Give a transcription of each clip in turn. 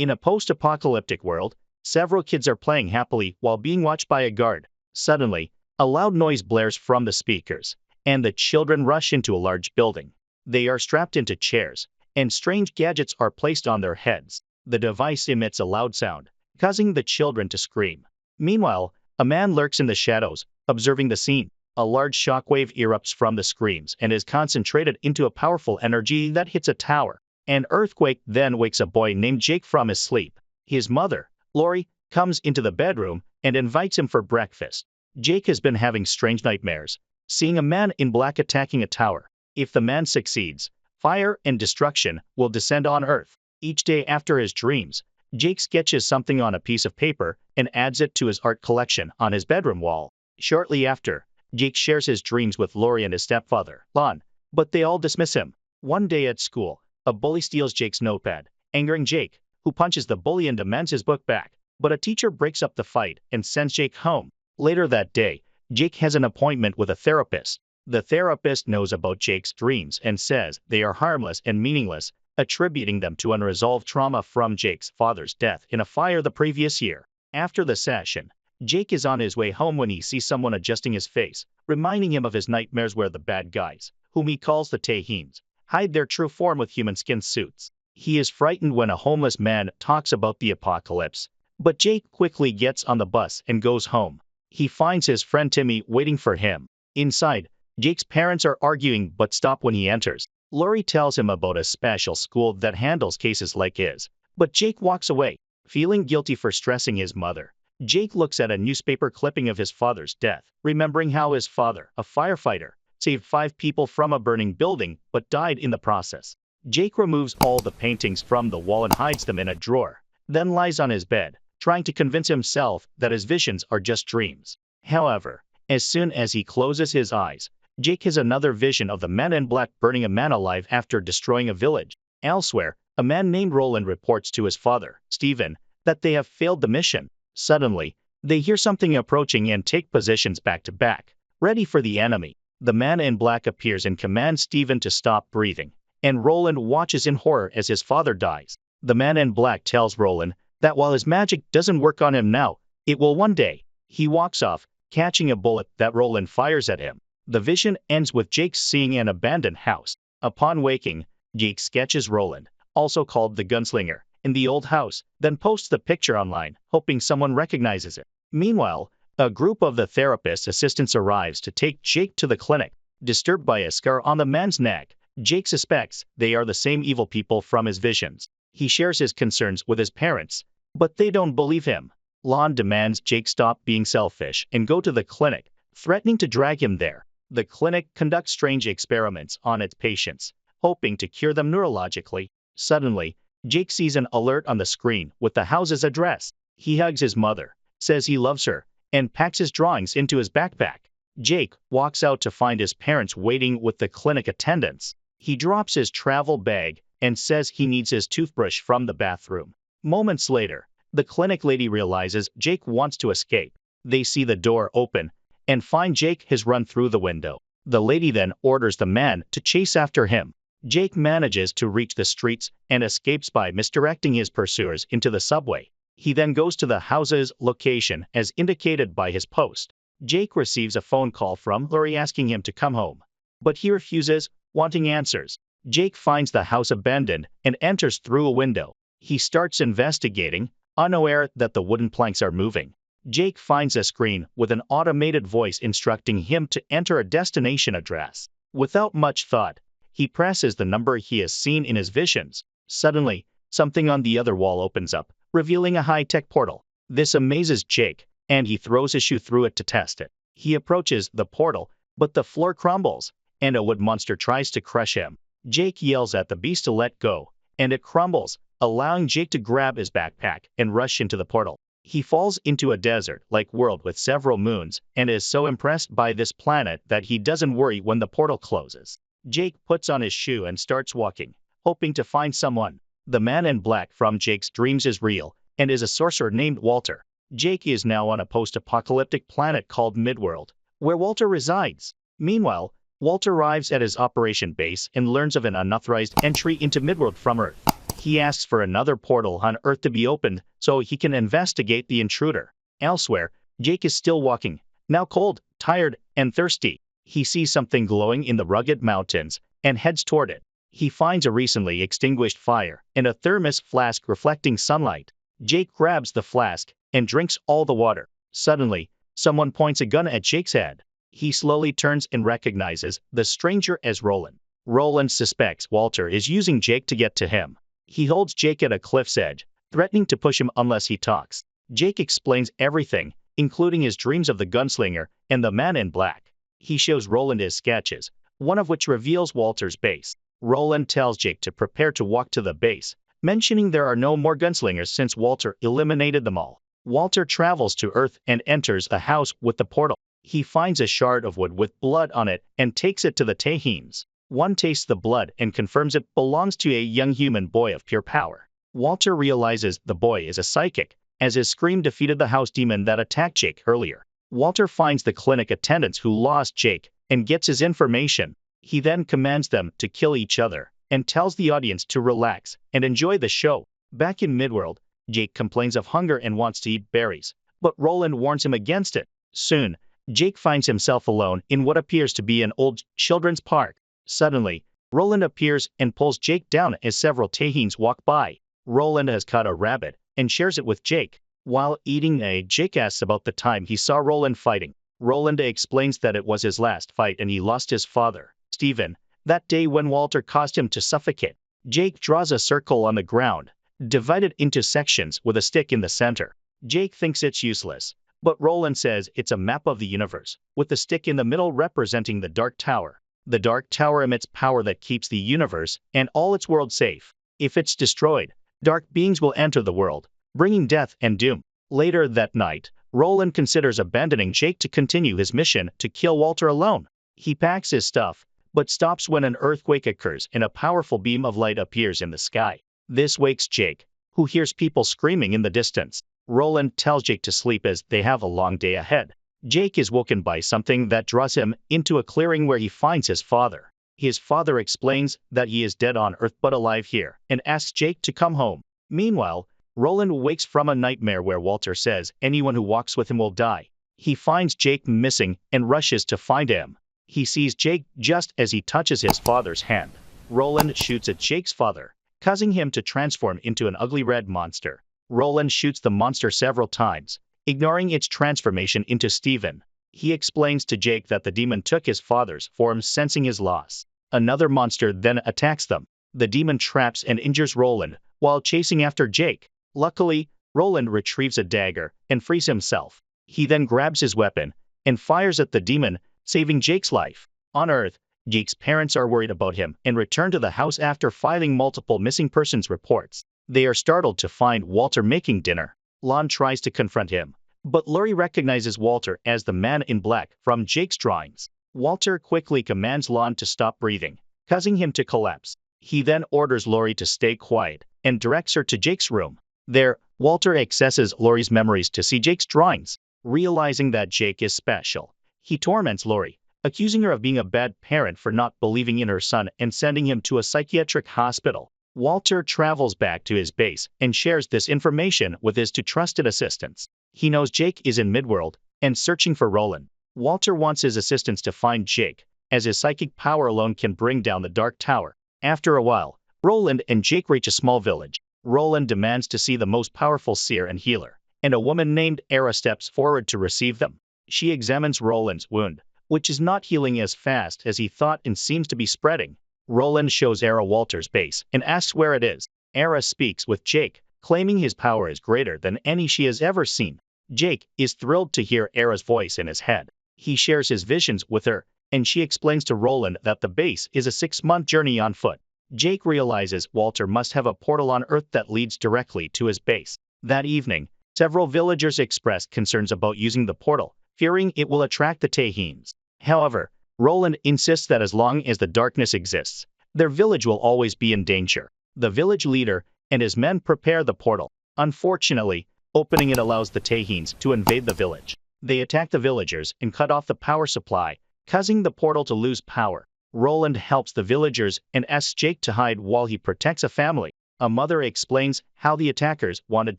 In a post-apocalyptic world, several kids are playing happily while being watched by a guard. Suddenly, a loud noise blares from the speakers, and the children rush into a large building. They are strapped into chairs, and strange gadgets are placed on their heads. The device emits a loud sound, causing the children to scream. Meanwhile, a man lurks in the shadows, observing the scene. A large shockwave erupts from the screams and is concentrated into a powerful energy that hits a tower. An earthquake then wakes a boy named Jake from his sleep. His mother, Lori, comes into the bedroom and invites him for breakfast. Jake has been having strange nightmares, seeing a man in black attacking a tower. If the man succeeds, fire and destruction will descend on Earth. Each day after his dreams, Jake sketches something on a piece of paper and adds it to his art collection on his bedroom wall. Shortly after, Jake shares his dreams with Lori and his stepfather, Lon, but they all dismiss him. One day at school, a bully steals Jake's notepad, angering Jake, who punches the bully and demands his book back. But a teacher breaks up the fight and sends Jake home. Later that day, Jake has an appointment with a therapist. The therapist knows about Jake's dreams and says they are harmless and meaningless, attributing them to unresolved trauma from Jake's father's death in a fire the previous year. After the session, Jake is on his way home when he sees someone adjusting his face, reminding him of his nightmares where the bad guys, whom he calls the Tahins, hide their true form with human skin suits. He is frightened when a homeless man talks about the apocalypse, but Jake quickly gets on the bus and goes home. He finds his friend Timmy waiting for him. Inside, Jake's parents are arguing but stop when he enters. Lori tells him about a special school that handles cases like his, but Jake walks away, feeling guilty for stressing his mother. Jake looks at a newspaper clipping of his father's death, remembering how his father, a firefighter, saved 5 people from a burning building but died in the process. Jake removes all the paintings from the wall and hides them in a drawer, then lies on his bed, trying to convince himself that his visions are just dreams. However, as soon as he closes his eyes, Jake has another vision of the man in black burning a man alive after destroying a village. Elsewhere, a man named Roland reports to his father, Stephen, that they have failed the mission. Suddenly, they hear something approaching and take positions back to back, ready for the enemy. The man in black appears and commands Stephen to stop breathing, and Roland watches in horror as his father dies. The man in black tells Roland that while his magic doesn't work on him now, it will one day. He walks off, catching a bullet that Roland fires at him. The vision ends with Jake seeing an abandoned house. Upon waking, Jake sketches Roland, also called the gunslinger, in the old house, then posts the picture online, hoping someone recognizes it. Meanwhile, a group of the therapist's assistants arrives to take Jake to the clinic. Disturbed by a scar on the man's neck, Jake suspects they are the same evil people from his visions. He shares his concerns with his parents, but they don't believe him. Lon demands Jake stop being selfish and go to the clinic, threatening to drag him there. The clinic conducts strange experiments on its patients, hoping to cure them neurologically. Suddenly, Jake sees an alert on the screen with the house's address. He hugs his mother, says he loves her, and packs his drawings into his backpack. Jake walks out to find his parents waiting with the clinic attendants. He drops his travel bag and says he needs his toothbrush from the bathroom. Moments later, the clinic lady realizes Jake wants to escape. They see the door open and find Jake has run through the window. The lady then orders the man to chase after him. Jake manages to reach the streets and escapes by misdirecting his pursuers into the subway. He then goes to the house's location as indicated by his post. Jake receives a phone call from Lori asking him to come home, but he refuses, wanting answers. Jake finds the house abandoned and enters through a window. He starts investigating, unaware that the wooden planks are moving. Jake finds a screen with an automated voice instructing him to enter a destination address. Without much thought, he presses the number he has seen in his visions. Suddenly, something on the other wall opens up, revealing a high-tech portal. This amazes Jake, and he throws his shoe through it to test it. He approaches the portal, but the floor crumbles, and a wood monster tries to crush him. Jake yells at the beast to let go, and it crumbles, allowing Jake to grab his backpack and rush into the portal. He falls into a desert-like world with several moons and is so impressed by this planet that he doesn't worry when the portal closes. Jake puts on his shoe and starts walking, hoping to find someone. The man in black from Jake's dreams is real and is a sorcerer named Walter. Jake is now on a post-apocalyptic planet called Midworld, where Walter resides. Meanwhile, Walter arrives at his operation base and learns of an unauthorized entry into Midworld from Earth. He asks for another portal on Earth to be opened so he can investigate the intruder. Elsewhere, Jake is still walking, now cold, tired, and thirsty. He sees something glowing in the rugged mountains and heads toward it. He finds a recently extinguished fire and a thermos flask reflecting sunlight. Jake grabs the flask and drinks all the water. Suddenly, someone points a gun at Jake's head. He slowly turns and recognizes the stranger as Roland. Roland suspects Walter is using Jake to get to him. He holds Jake at a cliff's edge, threatening to push him unless he talks. Jake explains everything, including his dreams of the gunslinger and the man in black. He shows Roland his sketches, one of which reveals Walter's base. Roland tells Jake to prepare to walk to the base, mentioning there are no more gunslingers since Walter eliminated them all. Walter travels to Earth and enters a house with the portal. He finds a shard of wood with blood on it and takes it to the Tahins. One tastes the blood and confirms it belongs to a young human boy of pure power. Walter realizes the boy is a psychic, as his scream defeated the house demon that attacked Jake earlier. Walter finds the clinic attendants who lost Jake and gets his information. He then commands them to kill each other and tells the audience to relax and enjoy the show. Back in Midworld, Jake complains of hunger and wants to eat berries, but Roland warns him against it. Soon, Jake finds himself alone in what appears to be an old children's park. Suddenly, Roland appears and pulls Jake down as several Tahins walk by. Roland has caught a rabbit and shares it with Jake. While eating Jake asks about the time he saw Roland fighting. Roland explains that it was his last fight and he lost his father, Stephen, that day when Walter caused him to suffocate. Jake draws a circle on the ground, divided into sections with a stick in the center. Jake thinks it's useless, but Roland says it's a map of the universe, with the stick in the middle representing the Dark Tower. The Dark Tower emits power that keeps the universe and all its worlds safe. If it's destroyed, dark beings will enter the world, bringing death and doom. Later that night, Roland considers abandoning Jake to continue his mission to kill Walter alone. He packs his stuff, but stops when an earthquake occurs and a powerful beam of light appears in the sky. This wakes Jake, who hears people screaming in the distance. Roland tells Jake to sleep as they have a long day ahead. Jake is woken by something that draws him into a clearing where he finds his father. His father explains that he is dead on Earth but alive here, and asks Jake to come home. Meanwhile, Roland wakes from a nightmare where Walter says anyone who walks with him will die. He finds Jake missing and rushes to find him. He sees Jake just as he touches his father's hand. Roland shoots at Jake's father, causing him to transform into an ugly red monster. Roland shoots the monster several times, ignoring its transformation into Stephen. He explains to Jake that the demon took his father's form, sensing his loss. Another monster then attacks them. The demon traps and injures Roland while chasing after Jake. Luckily, Roland retrieves a dagger and frees himself. He then grabs his weapon and fires at the demon, saving Jake's life. On Earth, Jake's parents are worried about him and return to the house after filing multiple missing persons reports. They are startled to find Walter making dinner. Lon tries to confront him, but Laurie recognizes Walter as the man in black from Jake's drawings. Walter quickly commands Lon to stop breathing, causing him to collapse. He then orders Laurie to stay quiet and directs her to Jake's room. There, Walter accesses Laurie's memories to see Jake's drawings. Realizing that Jake is special, he torments Laurie, accusing her of being a bad parent for not believing in her son and sending him to a psychiatric hospital. Walter travels back to his base and shares this information with his two trusted assistants. He knows Jake is in Midworld and searching for Roland. Walter wants his assistants to find Jake, as his psychic power alone can bring down the Dark Tower. After a while, Roland and Jake reach a small village. Roland demands to see the most powerful seer and healer, and a woman named Era steps forward to receive them. She examines Roland's wound, which is not healing as fast as he thought and seems to be spreading. Roland shows Era Walter's base and asks where it is. Era speaks with Jake, claiming his power is greater than any she has ever seen. Jake is thrilled to hear Era's voice in his head. He shares his visions with her, and she explains to Roland that the base is a 6-month journey on foot. Jake realizes Walter must have a portal on Earth that leads directly to his base. That evening, several villagers expressed concerns about using the portal, fearing it will attract the Tahins. However, Roland insists that as long as the darkness exists, their village will always be in danger. The village leader and his men prepare the portal. Unfortunately, opening it allows the Tahins to invade the village. They attack the villagers and cut off the power supply, causing the portal to lose power. Roland helps the villagers and asks Jake to hide while he protects a family. A mother explains how the attackers wanted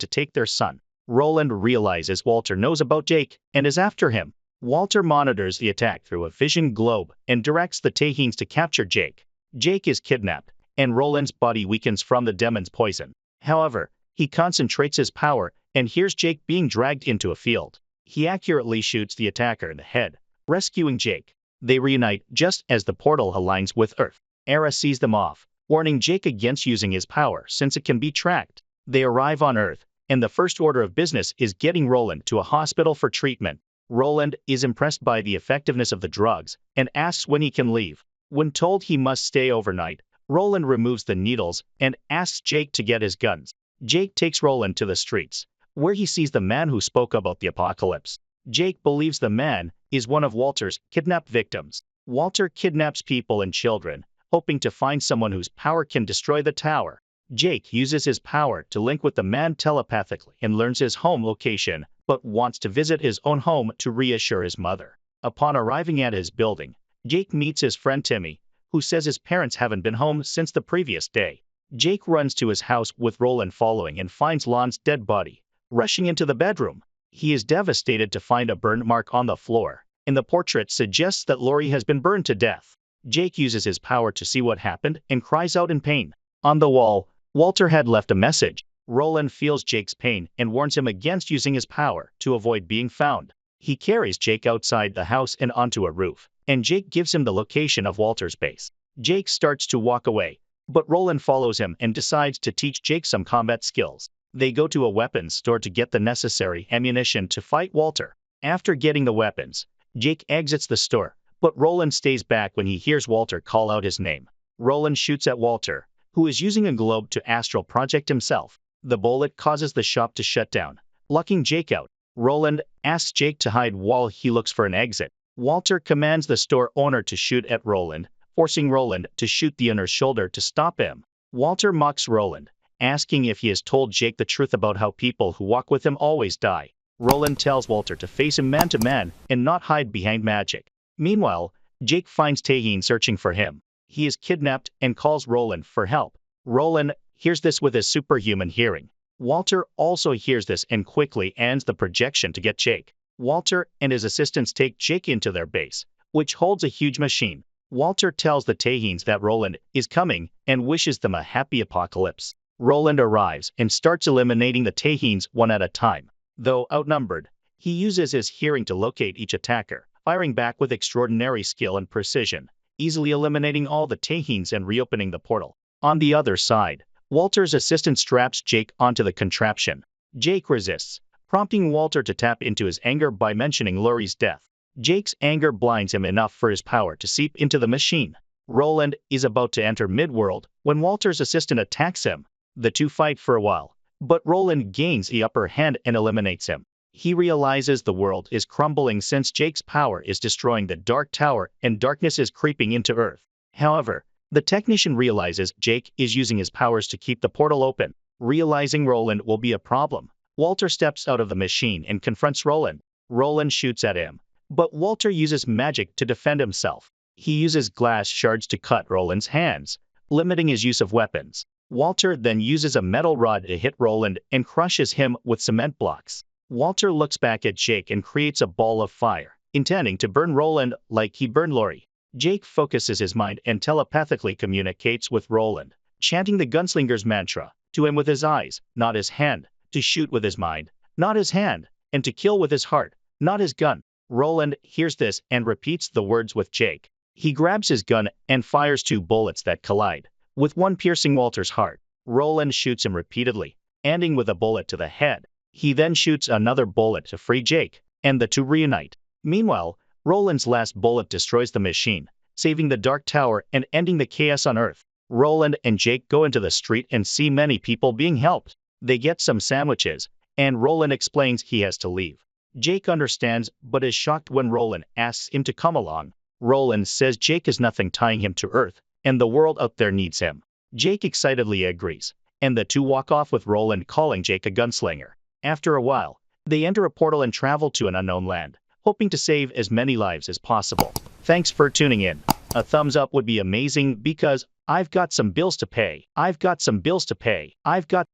to take their son. Roland realizes Walter knows about Jake and is after him. Walter monitors the attack through a vision globe and directs the Tahins to capture Jake. Jake is kidnapped, and Roland's body weakens from the demon's poison. However, he concentrates his power and hears Jake being dragged into a field. He accurately shoots the attacker in the head, rescuing Jake. They reunite just as the portal aligns with Earth. Era sees them off, warning Jake against using his power since it can be tracked. They arrive on Earth, and the first order of business is getting Roland to a hospital for treatment. Roland is impressed by the effectiveness of the drugs and asks when he can leave. When told he must stay overnight, Roland removes the needles and asks Jake to get his guns. Jake takes Roland to the streets, where he sees the man who spoke about the apocalypse. Jake believes the man is one of Walter's kidnapped victims. Walter kidnaps people and children, hoping to find someone whose power can destroy the tower. Jake uses his power to link with the man telepathically and learns his home location, but wants to visit his own home to reassure his mother. Upon arriving at his building, Jake meets his friend Timmy, who says his parents haven't been home since the previous day. Jake runs to his house with Roland following and finds Lon's dead body. Rushing into the bedroom, he is devastated to find a burn mark on the floor, and the portrait suggests that Lori has been burned to death. Jake uses his power to see what happened and cries out in pain. On the wall, Walter had left a message. Roland feels Jake's pain and warns him against using his power to avoid being found. He carries Jake outside the house and onto a roof, and Jake gives him the location of Walter's base. Jake starts to walk away, but Roland follows him and decides to teach Jake some combat skills. They go to a weapons store to get the necessary ammunition to fight Walter. After getting the weapons, Jake exits the store, but Roland stays back when he hears Walter call out his name. Roland shoots at Walter, who is using a globe to astral project himself. The bullet causes the shop to shut down, locking Jake out. Roland asks Jake to hide while he looks for an exit. Walter commands the store owner to shoot at Roland, forcing Roland to shoot the owner's shoulder to stop him. Walter mocks Roland, asking if he has told Jake the truth about how people who walk with him always die. Roland tells Walter to face him man to man and not hide behind magic. Meanwhile, Jake finds Tahin searching for him. He is kidnapped and calls Roland for help. Roland hears this with his superhuman hearing. Walter also hears this and quickly ends the projection to get Jake. Walter and his assistants take Jake into their base, which holds a huge machine. Walter tells the Tahins that Roland is coming and wishes them a happy apocalypse. Roland arrives and starts eliminating the Tahins one at a time. Though outnumbered, he uses his hearing to locate each attacker, firing back with extraordinary skill and precision, easily eliminating all the Tahins and reopening the portal. On the other side, Walter's assistant straps Jake onto the contraption. Jake resists, prompting Walter to tap into his anger by mentioning Lori's death. Jake's anger blinds him enough for his power to seep into the machine. Roland is about to enter Midworld when Walter's assistant attacks him. The two fight for a while, but Roland gains the upper hand and eliminates him. He realizes the world is crumbling since Jake's power is destroying the Dark Tower and darkness is creeping into Earth. However, the technician realizes Jake is using his powers to keep the portal open. Realizing Roland will be a problem, Walter steps out of the machine and confronts Roland. Roland shoots at him, but Walter uses magic to defend himself. He uses glass shards to cut Roland's hands, limiting his use of weapons. Walter then uses a metal rod to hit Roland and crushes him with cement blocks. Walter looks back at Jake and creates a ball of fire, intending to burn Roland like he burned Lori. Jake focuses his mind and telepathically communicates with Roland, chanting the gunslinger's mantra, to aim with his eyes, not his hand, to shoot with his mind, not his hand, and to kill with his heart, not his gun. Roland hears this and repeats the words with Jake. He grabs his gun and fires 2 bullets that collide, with one piercing Walter's heart. Roland shoots him repeatedly, ending with a bullet to the head. He then shoots another bullet to free Jake, and the two reunite. Meanwhile, Roland's last bullet destroys the machine, saving the Dark Tower and ending the chaos on Earth. Roland and Jake go into the street and see many people being helped. They get some sandwiches, and Roland explains he has to leave. Jake understands but is shocked when Roland asks him to come along. Roland says Jake is nothing tying him to Earth, and the world out there needs him. Jake excitedly agrees, and the two walk off with Roland calling Jake a gunslinger. After a while, they enter a portal and travel to an unknown land, hoping to save as many lives as possible. Thanks for tuning in. A thumbs up would be amazing because I've got some bills to pay. I've got some bills to pay. I've got